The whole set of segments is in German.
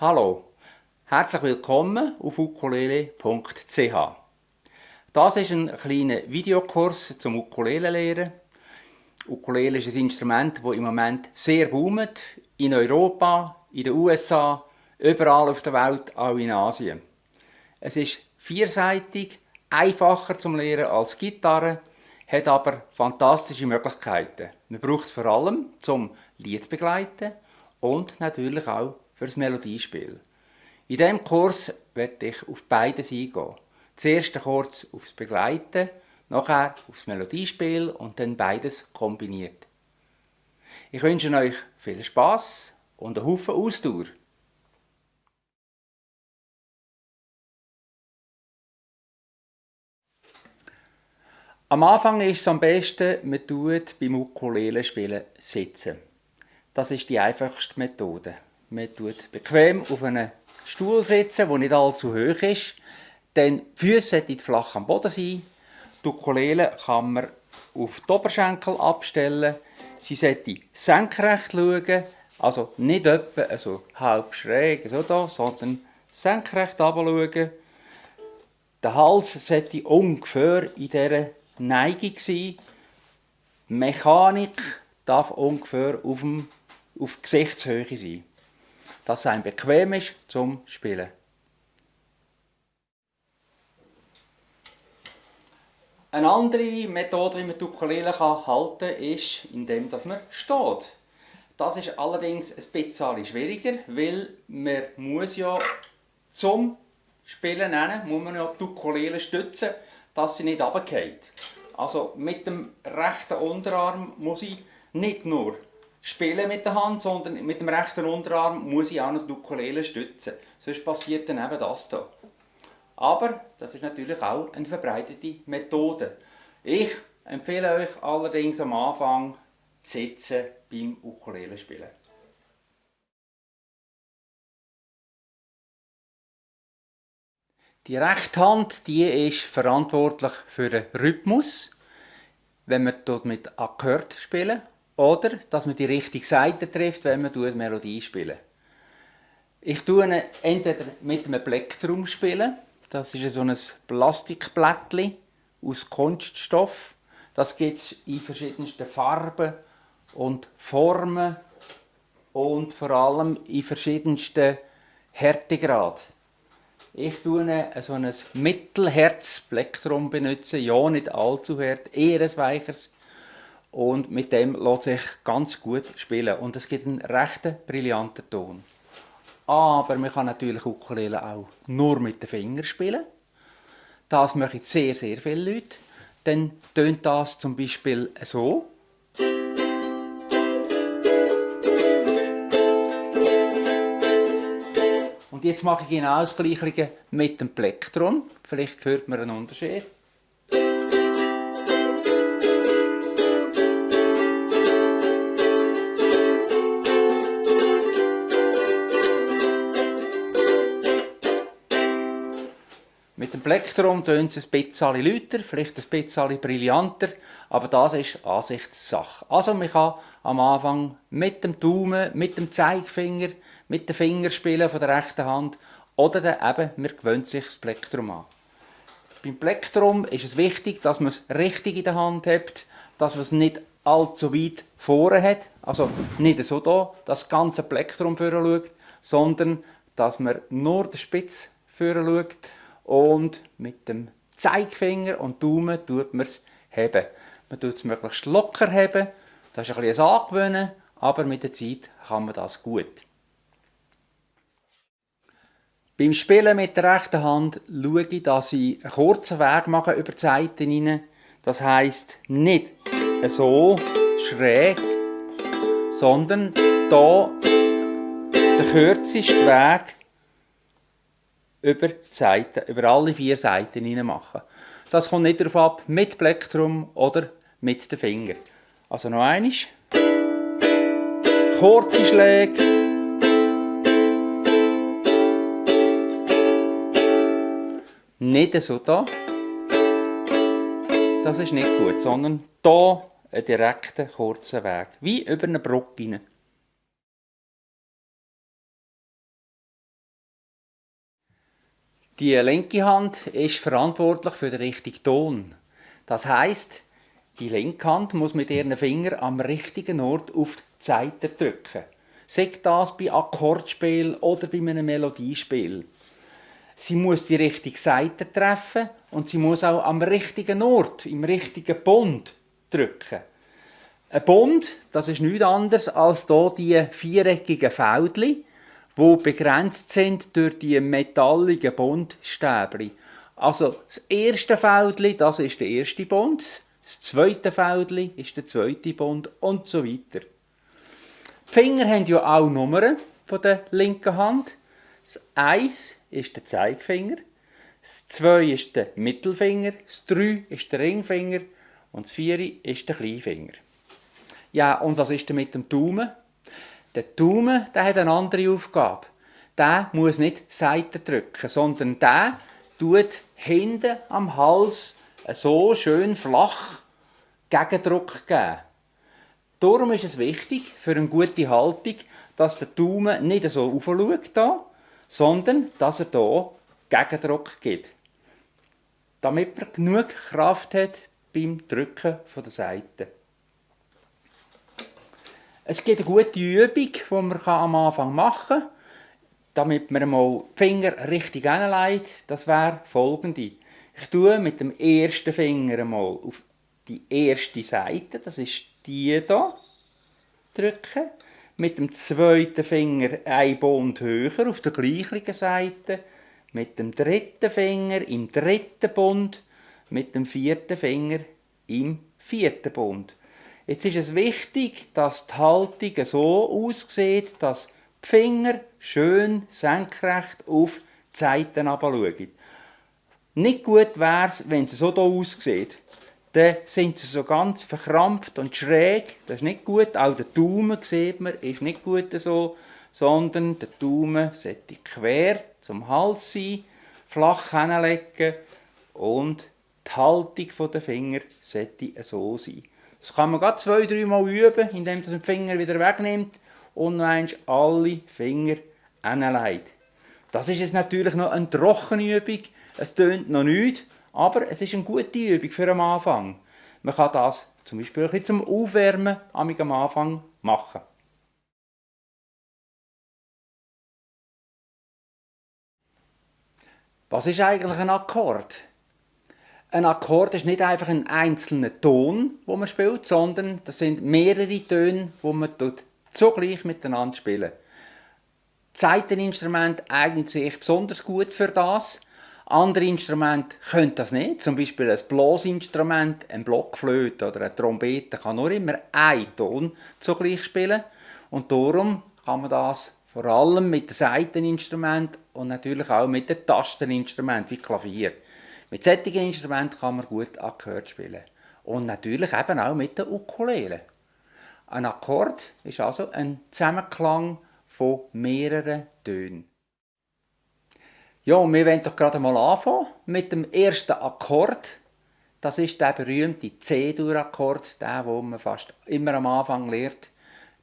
Hallo, herzlich willkommen auf ukulele.ch. Das ist ein kleiner Videokurs zum Ukulele lernen. Ukulele ist ein Instrument, das im Moment sehr boomt. In Europa, in den USA, überall auf der Welt, auch in Asien. Es ist vierseitig, einfacher zum Lernen als Gitarre, hat aber fantastische Möglichkeiten. Man braucht es vor allem zum Lied begleiten und natürlich auch fürs Melodiespiel. In diesem Kurs werde ich auf beides eingehen. Zuerst kurz aufs Begleiten, nachher aufs Melodiespiel und dann beides kombiniert. Ich wünsche euch viel Spass und einen Haufen Ausdauer. Am Anfang ist es am besten, man tut beim Ukulele-Spielen sitzen. Das ist die einfachste Methode. Man tut bequem auf einen Stuhl sitzen, der nicht allzu hoch ist. Dann die Füße sollten flach am Boden sein. Die Ukulele kann man auf die Oberschenkel abstellen. Sie sollte senkrecht schauen, also nicht etwa so halb schräg, so da, sondern senkrecht runterschauen. Der Hals sollte ungefähr in dieser Neigung sein. Die Mechanik darf ungefähr auf Gesichtshöhe sein. Dass es einem bequem ist zum Spielen. Eine andere Methode, wie man die Ukulele halten kann, ist, indem man steht. Das ist allerdings ein bisschen schwieriger, weil man muss ja zum Spielen muss man ja die Ukulele stützen, dass sie nicht runterfällt. Also mit dem rechten Unterarm muss ich nicht nur spielen mit der Hand, sondern mit dem rechten Unterarm muss ich auch noch die Ukulele stützen. Sonst passiert dann eben das hier. Aber das ist natürlich auch eine verbreitete Methode. Ich empfehle euch allerdings am Anfang zu sitzen beim Ukulele spielen. Die rechte Hand, die ist verantwortlich für den Rhythmus, wenn man dort mit Akkord spielen, oder dass man die richtige Seite trifft, wenn man Melodie spielen. Ich tue entweder mit einem Plektrum spielen. Das ist so ein Plastikblättchen aus Kunststoff. Das gibt es in verschiedensten Farben und Formen und vor allem in verschiedensten Härtegrad. Ich tue so ein Mittelherz-Plektrum benutzen, ja nicht allzu hart, eher ein weicheres. Und mit dem lässt sich ganz gut spielen und es gibt einen recht brillanten Ton. Aber man kann natürlich Ukulele auch nur mit den Fingern spielen. Das machen sehr viele Leute. Dann tönt das zum Beispiel so. Und jetzt mache ich genau das Gleiche mit dem Plektrum. Vielleicht hört man einen Unterschied. Mit dem Plektrum tönt es ein bisschen lauter, vielleicht ein bisschen brillanter, aber das ist Ansichtssache. Also man kann am Anfang mit dem Daumen, mit dem Zeigefinger, mit den Fingerspielen von der rechten Hand oder dann eben, man gewöhnt sich das Plektrum an. Beim Plektrum ist es wichtig, dass man es richtig in der Hand hat, dass man es nicht allzu weit vorne hat, also nicht so da, das ganze Plektrum vorne schaut, sondern dass man nur den Spitz vorne schaut. Und mit dem Zeigefinger und Daumen tut man es heben. Man tut es möglichst locker heben. Das ist ein bisschen ein Angewöhnen, aber mit der Zeit kann man das gut. Beim Spielen mit der rechten Hand schaue ich, dass ich einen kurzen Weg mache über die Seiten hinein. Das heisst nicht so schräg, sondern hier der kürzeste Weg über die Seiten, über alle 4 Seiten hinein machen. Das kommt nicht darauf ab, mit Plektrum oder mit den Fingern. Also noch einmal. Kurze Schläge. Nicht so da. Das ist nicht gut, sondern hier einen direkten, kurzen Weg. Wie über eine Brücke hinein. Die linke Hand ist verantwortlich für den richtigen Ton. Das heisst, die linke Hand muss mit ihren Fingern am richtigen Ort auf die Saite drücken. Sei das bei Akkordspiel oder bei einem Melodiespiel. Sie muss die richtige Saite treffen und sie muss auch am richtigen Ort, im richtigen Bund drücken. Ein Bund, das ist nichts anderes als hier die viereckigen Fädchen, die begrenzt sind durch die metalligen Bundstäbchen. Also das erste Fädchen, das ist der erste Bund, das zweite Fädchen ist der zweite Bund und so weiter. Die Finger haben ja auch Nummern von der linken Hand. Das 1 ist der Zeigefinger, das 2 ist der Mittelfinger, das 3 ist der Ringfinger und das 4 ist der Kleinfinger. Ja, und was ist denn mit dem Daumen? Der Daumen, der hat eine andere Aufgabe. Der muss nicht Saiten drücken, sondern der tut hinten am Hals so schön flach Gegendruck geben. Darum ist es wichtig für eine gute Haltung, dass der Daumen nicht so aufschaut, sondern dass er hier Gegendruck gibt. Damit man genug Kraft hat beim Drücken der Saite. Es gibt eine gute Übung, die man am Anfang machen kann, damit man mal die Finger richtig hinlegt. Das wäre folgende. Ich tue mit dem ersten Finger mal auf die erste Seite, das ist die hier, drücken. Mit dem zweiten Finger einen Bund höher auf der gleichen Seite. Mit dem dritten Finger im dritten Bund. Mit dem vierten Finger im vierten Bund. Jetzt ist es wichtig, dass die Haltung so aussieht, dass die Finger schön senkrecht auf die Seiten herabschauen. Nicht gut wäre es, wenn es so hier aussieht. Dann sind sie so ganz verkrampft und schräg. Das ist nicht gut. Auch der Daumen, sieht man, ist nicht gut so, sondern der Daumen sollte quer zum Hals sein, flach hinlegen und die Haltung der Finger sollte so sein. Das kann man gerade 2-3 Mal üben, indem man den Finger wieder wegnimmt und noch einmal alle Finger hinlegt. Das ist jetzt natürlich noch eine trockene Übung. Es tönt noch nichts, aber es ist eine gute Übung für am Anfang. Man kann das zum Beispiel ein bisschen zum Aufwärmen am Anfang machen. Was ist eigentlich ein Akkord? Ein Akkord ist nicht einfach ein einzelner Ton, den man spielt, sondern das sind mehrere Töne, die man zugleich miteinander spielen. Das Saiteninstrument eignet sich besonders gut für das. Andere Instrumente können das nicht. Zum Beispiel ein Blasinstrument, ein Blockflöte oder eine Trompete kann nur immer einen Ton zugleich spielen. Und darum kann man das vor allem mit den Saiteninstrumenten und natürlich auch mit den Tasteninstrumenten wie Klavier. Mit solchen Instrumenten kann man gut Akkorde spielen. Und natürlich eben auch mit den Ukulele. Ein Akkord ist also ein Zusammenklang von mehreren Tönen. Ja, und wir wollen doch gerade mal anfangen mit dem ersten Akkord. Das ist der berühmte C-Dur-Akkord, der man fast immer am Anfang lernt.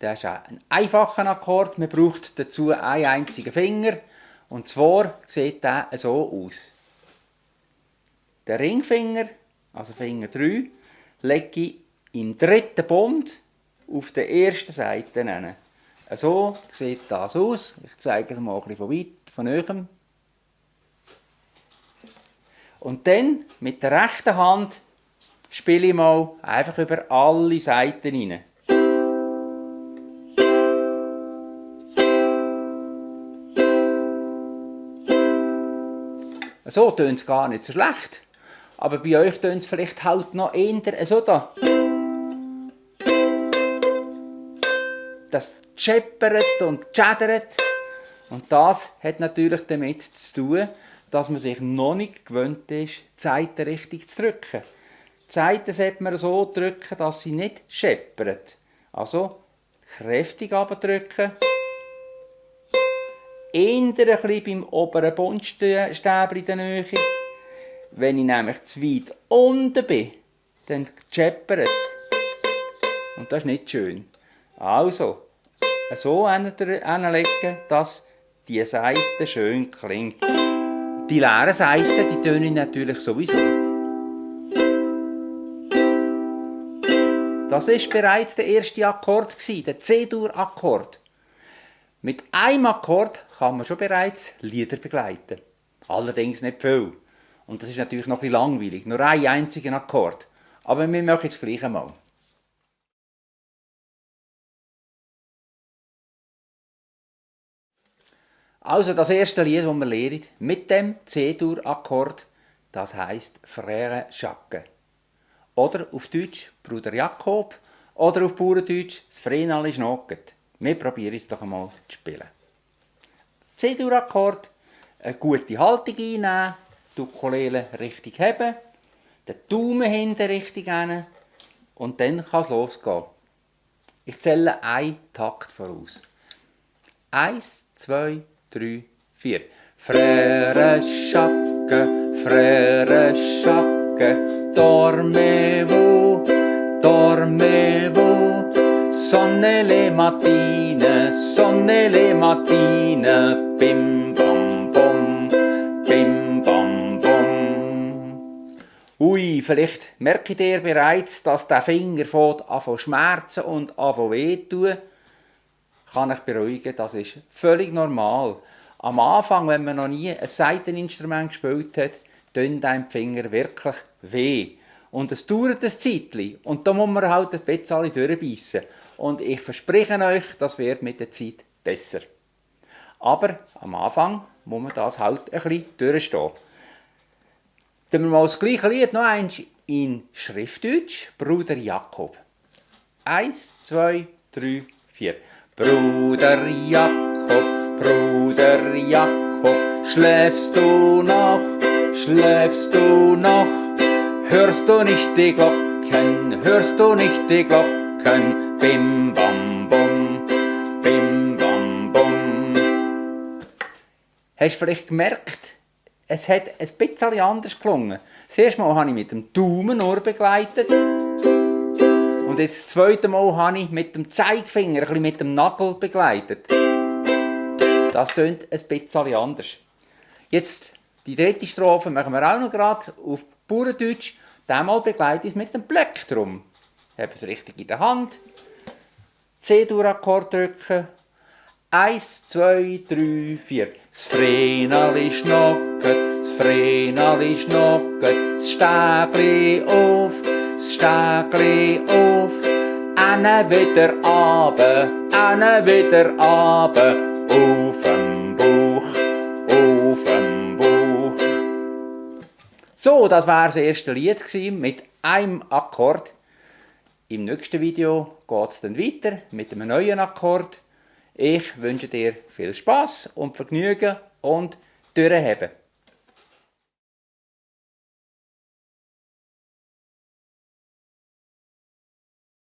Der ist ein einfacher Akkord. Man braucht dazu einen einzigen Finger. Und zwar sieht der so aus. Den Ringfinger, also Finger 3, lege ich im dritten Bund auf der ersten Seite hin. So sieht das aus. Ich zeige es mal ein bisschen von weit, von nahem. Und dann mit der rechten Hand spiele ich mal einfach über alle Seiten hinein. So tönt es gar nicht so schlecht. Aber bei euch tönt es vielleicht halt noch eher so da. Das scheppert und schädert. Und das hat natürlich damit zu tun, dass man sich noch nicht gewöhnt ist, die Saiten richtig zu drücken. Die Saiten sollte man so drücken, dass sie nicht scheppert. Also kräftig abdrücken. Eher ein bisschen beim oberen Bundstäbchen in der Nähe. Wenn ich nämlich zu weit unten bin, dann scheppert es. Und das ist nicht schön. Also, so hinlegen, dass die Saite schön klingt. Die leeren Seiten, die töne ich natürlich sowieso. Das ist bereits der erste Akkord, der C-Dur-Akkord. Mit einem Akkord kann man schon bereits Lieder begleiten. Allerdings nicht viel. Und das ist natürlich noch ein bisschen langweilig, nur einen einzigen Akkord. Aber wir machen es gleich einmal. Also das erste Lied, das wir lernen, mit dem C-Dur-Akkord, das heisst Frère Jacques. Oder auf Deutsch Bruder Jakob oder auf Bauerndeutsch das Vreneli schnocket. Wir probieren es doch einmal zu spielen. C-Dur-Akkord, eine gute Haltung einnehmen, die Ukulele richtig heben, den Daumen hinten richtig hin und dann kann es losgehen. Ich zähle einen Takt voraus. 1, 2, 3, 4. Frère Jacques, dormez-vous, sonne le mattine, bim bam bom, bim bam bom. Ui, vielleicht merkt ihr bereits, dass der Finger anfängt schmerzen und anfängt wehtun. Kann ich beruhigen, das ist völlig normal. Am Anfang, wenn man noch nie ein Saiteninstrument gespielt hat, tun einem die Finger wirklich weh. Und es dauert ein Zeitchen. Und da muss man halt ein bisschen durchbeissen. Und ich verspreche euch, das wird mit der Zeit besser. Aber am Anfang muss man das halt ein bisschen durchstehen. Dann wir mal das gleiche Lied noch eins in Schriftdeutsch. Bruder Jakob. 1, 2, 3, 4. Bruder Jakob, schläfst du noch, hörst du nicht die Glocken, bim bam bom, bim bam bom. Hast du vielleicht gemerkt, es hat ein bisschen anders gelungen. Das erste Mal habe ich mit dem Daumen nur begleitet. Und jetzt das zweite Mal habe ich mit dem Zeigefinger, ein bisschen mit dem Nagel begleitet. Das tönt ein bisschen anders. Jetzt die dritte Strophe machen wir auch noch gerade auf Bauerndeutsch. Diesmal begleite ich es mit dem Plektrum. Ich habe es richtig in der Hand. C-Dur-Akkord drücken. 1, 2, 3, 4. Das Vreneli schnocket, das Stägli auf, Anne wieder runter, auf'm Bauch. So, das war das erste Lied mit einem Akkord. Im nächsten Video geht es dann weiter mit einem neuen Akkord. Ich wünsche dir viel Spaß und Vergnügen und durchheben.